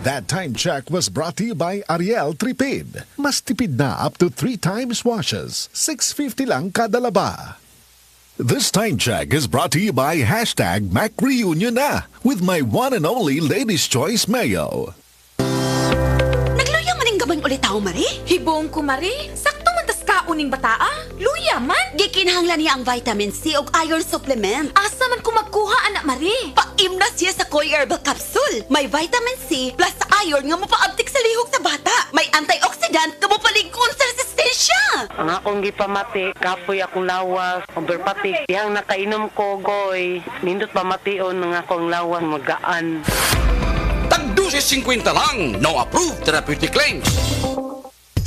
That time check was brought to you by Ariel Tripid. Mas tipid na up to 3 times washes. 650 lang kada laba. This time check is brought to you by hashtag MacReunion na with my one and only Ladies' Choice Mayo. Nagluya maning gabay ulit tao, Mari? Hibong ko, Mari. Sakto man tas kauning bataa. Luya man. Gikinahanglan niya ang vitamin C o iron supplement. Asa man ko magkuha, anak Mari? Paimna siya sa Koi Herbal Capsule. May vitamin C plus iron nga mapaabtik sa lihok sa bata. May antioxidant nga mapaligkon sa resistensya. Ang akong gipamati, kapoy akong lawas, overpatik. Yang nakainom ko, goy, nindot pamation ng akong lawas magaan. Tagdusi 50 lang, no approved therapeutic claims.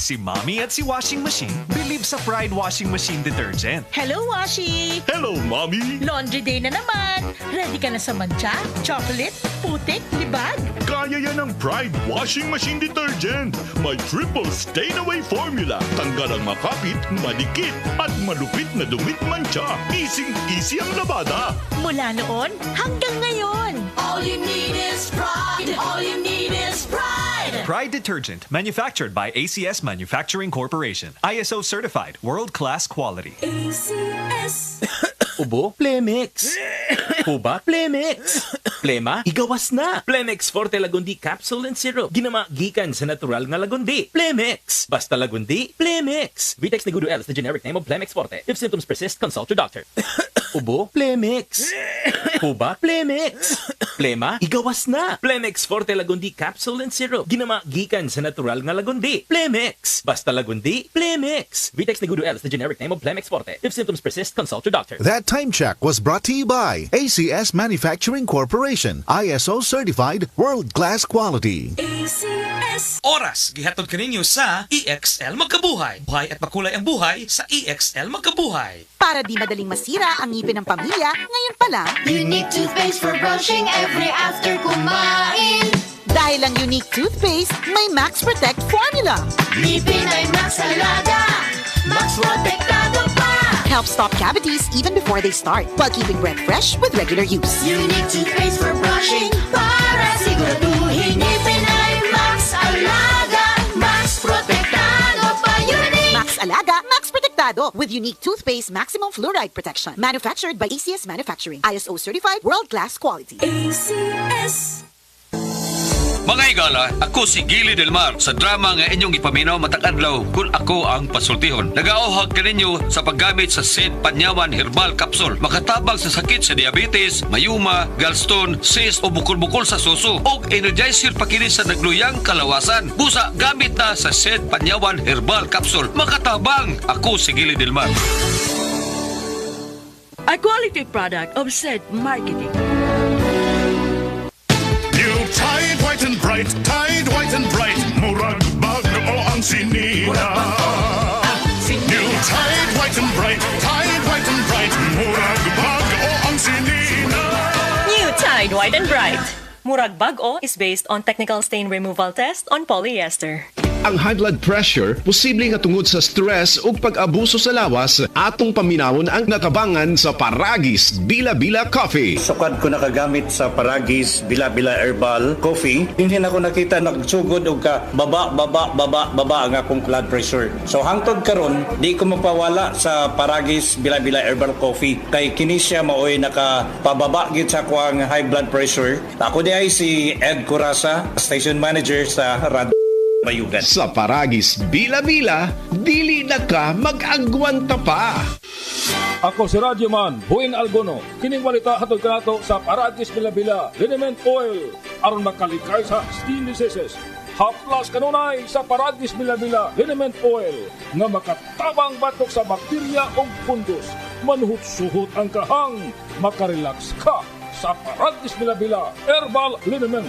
Si Mommy at si Washing Machine believe sa Pride Washing Machine Detergent. Hello, Washi! Hello, Mommy! Laundry day na naman! Ready ka na sa mancha, chocolate, putik, libag? Kaya yan ang Pride Washing Machine Detergent. May triple stain-away formula. Tanggal ang makapit, madikit, at malupit na dumit mancha. Easy ang labada. Mula noon hanggang ngayon. All you need is pride. All you need is pride. Pride Detergent, manufactured by ACS Manufacturing Corporation. ISO certified, world-class quality. ACS. Ubo? Plemix. Huba? Plemix. Plema? Igawas na. Plemix Forte Lagundi Capsule and Syrup. Ginama gikan sa natural nga lagundi. Plemix. Basta lagundi, Plemix. Vitex Negudo L is the generic name of Plemix Forte. If symptoms persist, consult your doctor. Ubo? Plemix. Huba? Plemix. Plema? Igawas na. Plemix Forte Lagundi Capsule and Syrup. Ginama gikan sa natural nga lagundi. Plemix. Basta lagundi, Plemix. Vitex Negudo L is the generic name of Plemix Forte. If symptoms persist, consult your doctor. That time check was brought to you by ACS Manufacturing Corporation. ISO certified, world-class quality. ACS. Oras, gihatod kaninyo sa EXL Magkabuhay. Buhay at makulay ang buhay sa EXL Magkabuhay. Para di madaling masira ang ngipin ng pamilya, ngayon pa lang, Unique toothpaste for brushing every after kumain. dahil ang unique toothpaste, may Max Protect formula. Ngipin ay Max Alaga. Max Protektado pa. Helps stop cavities even before they start, while keeping breath fresh with regular use. Unique toothpaste for brushing para siguraduhin ngipin ay Max Alaga. Max Protektado pa. Unique. Max Alaga, Max Protectado with unique toothpaste maximum fluoride protection. Manufactured by ACS Manufacturing. ISO certified, world-class quality. ACS. Mga igala, ako si Gili Del Mar sa drama nga inyong ipaminaw matag adlaw kung ako ang pasultihon. Nagaohag kaninyo sa paggamit sa Sid Panyawan Herbal Capsule. Makatabang sa sakit sa diabetes, mayuma, gallstone, cyst o bukol-bukol sa suso. O energizer pa kini sa nagluyang kalawasan. Busa, gamit na sa Sid Panyawan Herbal Capsule. Makatabang, ako si Gili Del Mar. A quality product of said marketing. New Tide White and Bright, Tide White and Bright, murag bago ang sinina. New Tide White and Bright, Tide White and Bright, murag bago ang sinina. New Tide White and Bright. Murag Bag-O is based on technical stain removal test on polyester. Ang high blood pressure, posible nga tungod sa stress o pag-abuso sa lawas, atong paminawon ang natabangan sa Paragis Bila-Bila Coffee. Sukad ko nakagamit sa Paragis Bila-Bila Herbal Coffee, hindi na ako nakita nagsugod o ka baba ang akong blood pressure. So hangtod karon, di ko mapawala sa Paragis Bila-Bila Herbal Coffee. Kay kini siya maoy nakapababa gid sa akong high blood pressure. Ako di ay si Ed Curasa, station manager sa Radio Bayugan. Sa Paragis Bila-Bila, dili na ka mag-agwanta pa. Ako si Radyoman, Buin Algono. Kining walita hatod kanato sa Paragis Bila-Bila, Liniment Oil, aron makalikay sa skin diseases. Haplas kanunay sa Paragis Bila-Bila, Liniment Oil, nga makatabang batok sa bakterya o fungus. Manuhot-suhot ang kahang, makarelax ka sa Paragis Bila-Bila, Herbal Liniment.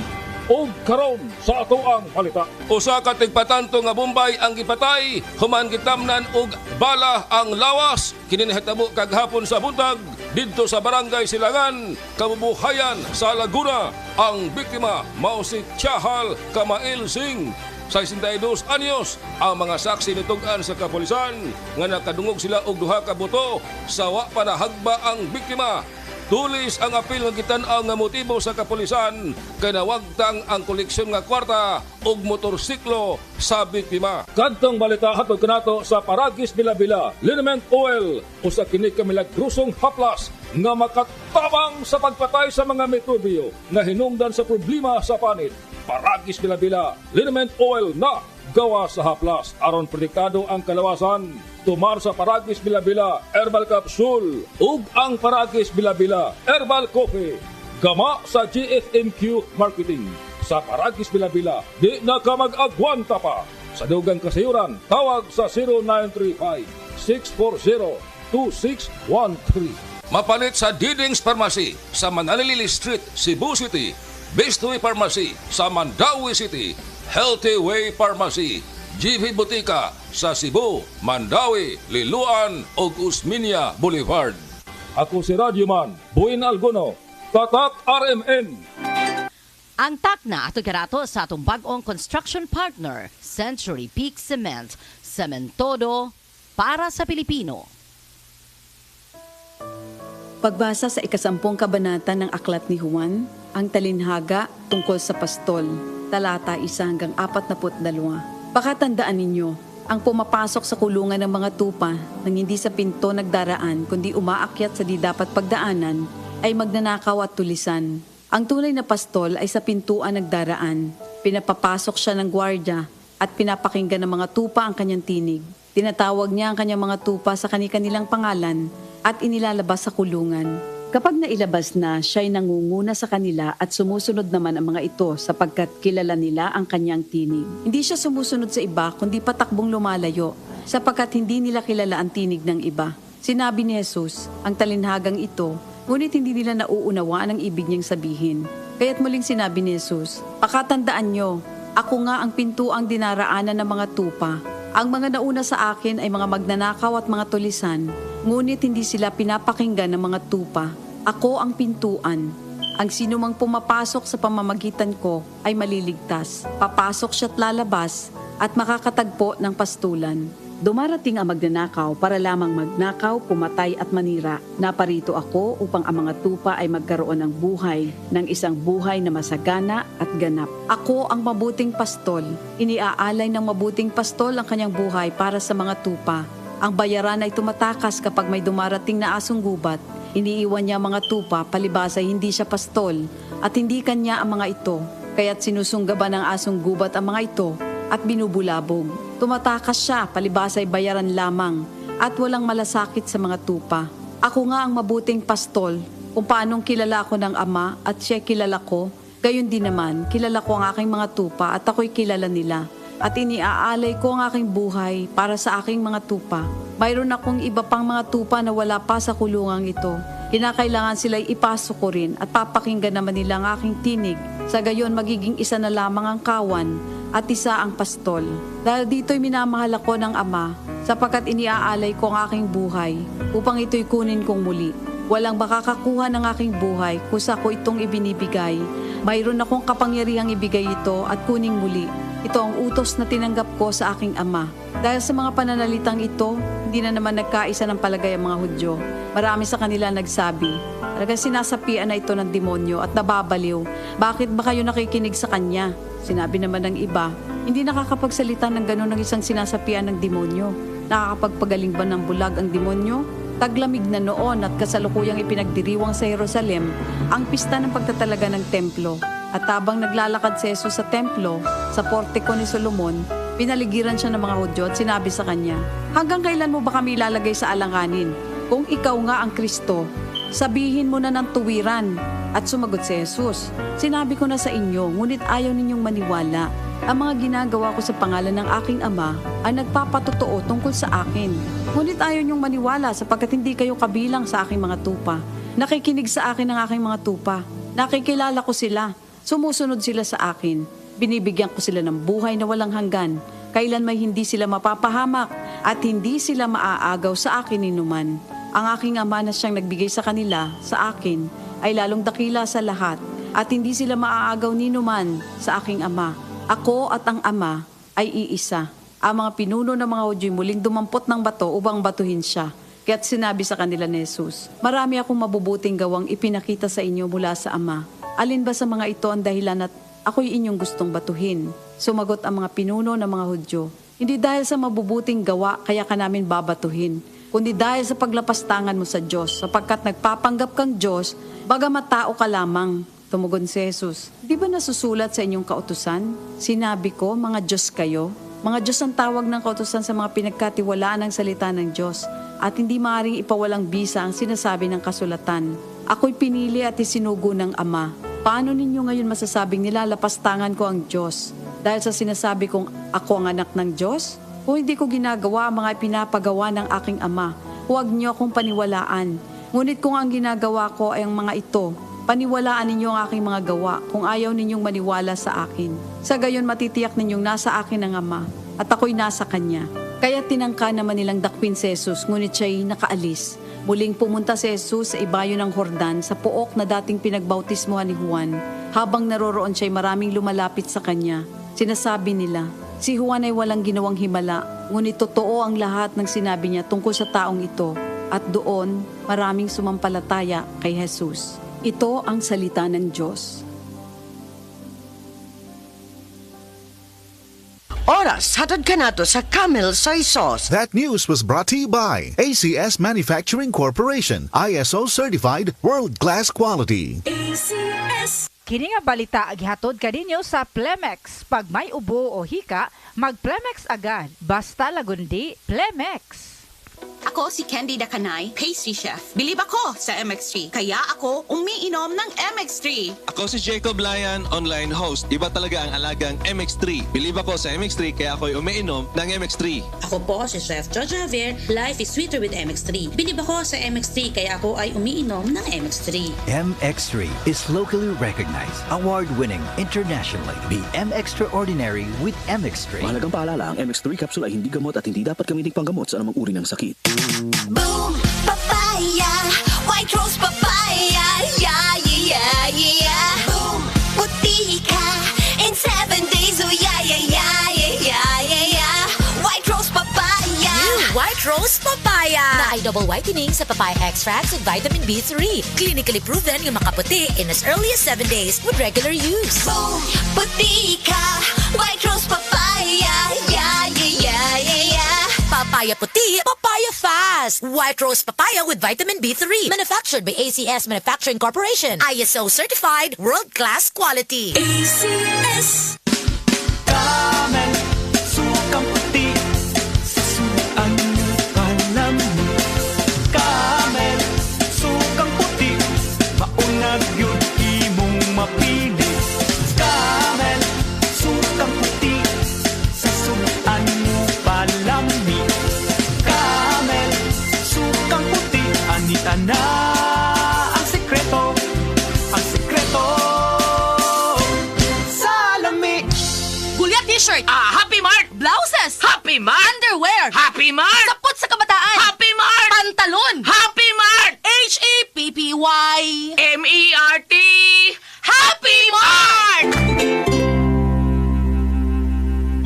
O karon sa ato ang palita. Usa ka tigpatanto nga Bombay ang gipatay, human gitamnan og bala ang lawas. Kini nahitabo kaghapon sa buntag didto sa barangay Silangan, Kabubuhayan sa Laguna. Ang biktima mao si Chahal Kamail Singh. 62 anyos. Ang mga saksi nitugan sa kapulisan nga nakadungog sila og duha ka buto sa wa pa nahagba ang biktima. Tulis ang apil nga gitan-aw nga motibo sa kapulisan kay nawagtang ang koleksyon nga kwarta ug motorsiklo sa biktima. Kadtong balita hatod kanato sa Paragis Bilabila, liniment oil usa kini ka milagrosong haplas nga makatabang sa pagpatay sa mga mikrobyo nga hinungdan sa problema sa panit. Paragis Bilabila, liniment oil na gawa sa haplas aron protektado ang kalawasan. Tumar sa Paragis Bilabila Herbal Capsule ug ang Paragis Bilabila Herbal Coffee. Gama sa GFMQ Marketing. Sa Paragis Bilabila, di na ka mag-agwanta pa. Sa dugang kasayuran, tawag sa 0935-640-2613. Mapalit sa Diding's Pharmacy sa Manalili Street, Cebu City. Bestway Pharmacy sa Mandawi City. Healthy Way Pharmacy, GV Butika sa Cebu, Mandawi, Liloan ug Usmeña Boulevard. Ako si Radyoman Buin Algono, Tatak RMN. Ang takna ato karato sa atong bag-ong construction partner, Century Peak Cement, Cementodo para sa Pilipino. Pagbasa sa 10 kabanata ng Aklat ni Juan, ang talinhaga tungkol sa pastol, talata 1-42. Pakatandaan ninyo, ang pumapasok sa kulungan ng mga tupa nang hindi sa pinto nagdaraan kundi umaakyat sa di dapat pagdaanan ay magnanakaw at tulisan. Ang tunay na pastol ay sa pintuan nagdaraan. Pinapapasok siya ng gwardya at pinapakinggan ng mga tupa ang kanyang tinig. Tinatawag niya ang kanyang mga tupa sa kanilang pangalan at inilalabas sa kulungan. Kapag nailabas na, siya'y nangunguna sa kanila at sumusunod naman ang mga ito sapagkat kilala nila ang kanyang tinig. Hindi siya sumusunod sa iba kundi patakbong lumalayo sapagkat hindi nila kilala ang tinig ng iba. Sinabi ni Jesus, ang talinhagang ito, ngunit hindi nila nauunawaan ang ibig niyang sabihin. Kaya't muling sinabi ni Jesus, pakatandaan nyo, ako nga ang pintuang dinaraanan ng mga tupa. Ang mga nauna sa akin ay mga magnanakaw at mga tulisan, ngunit hindi sila pinapakinggan ng mga tupa. Ako ang pintuan. Ang sinumang pumapasok sa pamamagitan ko ay maliligtas. Papasok siya't lalabas at makakatagpo ng pastulan. Dumarating ang magnanakaw para lamang magnakaw, pumatay at manira. Naparito ako upang ang mga tupa ay magkaroon ng buhay, ng isang buhay na masagana at ganap. Ako ang mabuting pastol. Iniaalay ng mabuting pastol ang kanyang buhay para sa mga tupa. Ang bayaran ay tumatakas kapag may dumarating na asong gubat. Iniiwan niya mga tupa, palibas ay hindi siya pastol at hindi kanya ang mga ito. Kaya't sinusunggaban ng asong gubat ang mga ito at binubulabog. Tumatakas siya, palibas ay bayaran lamang at walang malasakit sa mga tupa. Ako nga ang mabuting pastol, kung paanong kilala ko ng Ama at siya kilala ko, gayon din naman, kilala ko ang aking mga tupa at ako'y kilala nila. At iniaalay ko ang aking buhay para sa aking mga tupa. Mayroon akong iba pang mga tupa na wala pa sa kulungang ito. Kinakailangan sila'y ipasok ko rin at papakinggan naman nila ang aking tinig. Sa gayon magiging isa na lamang ang kawan at isa ang pastol. Dahil dito'y minamahal ako ng Ama, sapagkat iniaalay ko ang aking buhay upang ito'y kunin kong muli. Walang makakakuha ng aking buhay kusa ko itong ibinibigay. Mayroon akong kapangyarihang ibigay ito at kuning muli. Ito ang utos na tinanggap ko sa aking Ama. Dahil sa mga pananalitang ito, hindi na naman nagkaisa ng palagay ang mga Hudyo. Marami sa kanila nagsabi, talagang sinasapian na ito ng demonyo at nababaliw. Bakit ba kayo nakikinig sa kanya? Sinabi naman ng iba, hindi nakakapagsalita ng gano'n ng isang sinasapian ng demonyo. Nakakapagpagaling ba ng bulag ang demonyo? Taglamig na noon at kasalukuyang ipinagdiriwang sa Jerusalem ang pista ng pagtatalaga ng templo. At habang naglalakad si Jesus sa templo, sa portiko ni Solomon, pinaligiran siya ng mga Hudyo at sinabi sa kanya, hanggang kailan mo ba kami ilalagay sa alanganin? Kung ikaw nga ang Kristo, sabihin mo na ng tuwiran. At sumagot si Jesus, sinabi ko na sa inyo, ngunit ayaw ninyong maniwala. Ang mga ginagawa ko sa pangalan ng aking Ama ay nagpapatotoo tungkol sa akin. Ngunit ayaw ninyong maniwala sapagkat hindi kayo kabilang sa aking mga tupa. Nakikinig sa akin ang aking mga tupa. Nakikilala ko sila. Sumusunod sila sa akin. Binibigyan ko sila ng buhay na walang hanggan. Kailan may hindi sila mapapahamak at hindi sila maaagaw sa akin ninuman. Ang aking Ama na siyang nagbigay sa kanila, sa akin, ay lalong dakila sa lahat at hindi sila maaagaw ninuman sa aking Ama. Ako at ang Ama ay iisa. Ang mga pinuno ng mga Hudyo muling dumampot ng bato upang batuhin siya. Kaya't sinabi sa kanila ni Jesus, marami akong mabubuting gawang ipinakita sa inyo mula sa Ama. Alin ba sa mga ito ang dahilan at ako'y inyong gustong batuhin? Sumagot ang mga pinuno ng mga Hudyo, hindi dahil sa mabubuting gawa kaya ka namin babatuhin, kundi dahil sa paglapastangan mo sa Diyos, sapagkat nagpapanggap kang Diyos, bagamat tao ka lamang. Tumugon si Jesus, di ba nasusulat sa inyong kautusan? Sinabi ko, mga Diyos kayo. Mga Diyos ang tawag ng kautusan sa mga pinagkatiwalaan ng salita ng Diyos, at hindi maaaring ipawalang bisa ang sinasabi ng kasulatan. Ako'y pinili at isinugo ng Ama. Paano ninyo ngayon masasabing nilalapastangan ko ang Diyos? Dahil sa sinasabi kong ako ang anak ng Diyos? Kung hindi ko ginagawa ang mga pinapagawa ng aking Ama, huwag niyo akong paniwalaan. Ngunit kung ang ginagawa ko ay ang mga ito, paniwalaan ninyo ang aking mga gawa kung ayaw ninyong maniwala sa akin. Sa gayon matitiyak ninyong nasa akin ang Ama at ako'y nasa Kanya. Kaya tinangka naman nilang dakwin si Jesus, ngunit siya'y nakaalis. Muling pumunta si Jesus sa ibayo ng Jordan sa pook na dating pinagbautismuhan ni Juan. Habang naroroon siya'y maraming lumalapit sa Kanya. Sinasabi nila, si Juan ay walang ginawang himala, ngunit totoo ang lahat ng sinabi niya tungkol sa taong ito. At doon, maraming sumampalataya kay Jesus. Ito ang salita ng Diyos. Oras, hatod ka na to sa Camel Soy Sauce. That news was brought to you by ACS Manufacturing Corporation, ISO certified world-class quality. ACS. Kini nga balita gihatod kaninyo sa Plemex. Pag may ubo o hika, mag-Plemex agad. Basta lagundi, Plemex. Ako si Candy Dakanay, pastry chef. Bilib ako sa MX3, kaya ako umiinom ng MX3. Ako si Jacob Layan, online host. Iba talaga ang alagang MX3. Bilib ako sa MX3, kaya ako'y umiinom ng MX3. Ako po si Chef Jojo Javier, life is sweeter with MX3. Bilib ako sa MX3, kaya ako ay umiinom ng MX3. MX3 is locally recognized, award-winning internationally. Be M-Extraordinary with MX3. Mahalagang paalala, ang MX3 capsule ay hindi gamot at hindi dapat gamitin panggamot sa anumang uri ng sakit. Boom, papaya, white rose papaya, yeah, yeah, yeah. Boom, puti ka in 7 days, oh yeah, yeah, yeah, yeah, yeah, yeah. White rose papaya. New White Rose Papaya na ay double whitening sa papaya extracts with vitamin B3. Clinically proven yung makaputi in as early as 7 days with regular use. Boom, puti ka, white rose papaya, yeah, yeah, yeah, yeah, yeah. Papaya puti, papaya fast. White Rose Papaya with vitamin B3. Manufactured by ACS Manufacturing Corporation. ISO certified world-class quality. ACS. Camel, sukang puti, sasuan palami. Camel, sukang puti, maunag yun imong mapili. Camel, sukang puti, sasuan palami. Camel, sukang puti, anita na ang sekreto, ang sekreto. Salami. Gulyat t-shirt. Happy Mart. Blouses. Happy Mart. Underwear. Happy Mart. Sapot sa kabataan. Happy Mart. Pantalon. Happy Mart. HAPPY. MERT. Happy Mart.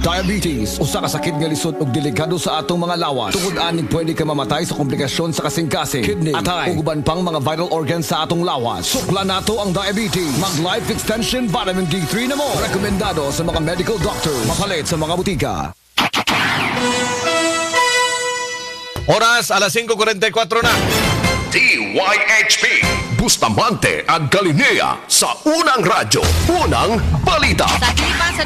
Diabetes, usa ka sakit nga lisod ug delikado sa atong mga lawas. Tungod anig pwede ka mamatay sa komplikasyon sa kasing-kasing, kidney, atay, ug uban pang mga vital organs sa atong lawas. Sukla nato ang diabetes. Mag Life Extension Vitamin D3 na mo. Rekomendado sa mga medical doctor. Mapalit sa mga butika. Oras, alas 5:44 na. DYHP Bustamante ag Galilea sa Unang Radyo, Unang Balita. Sa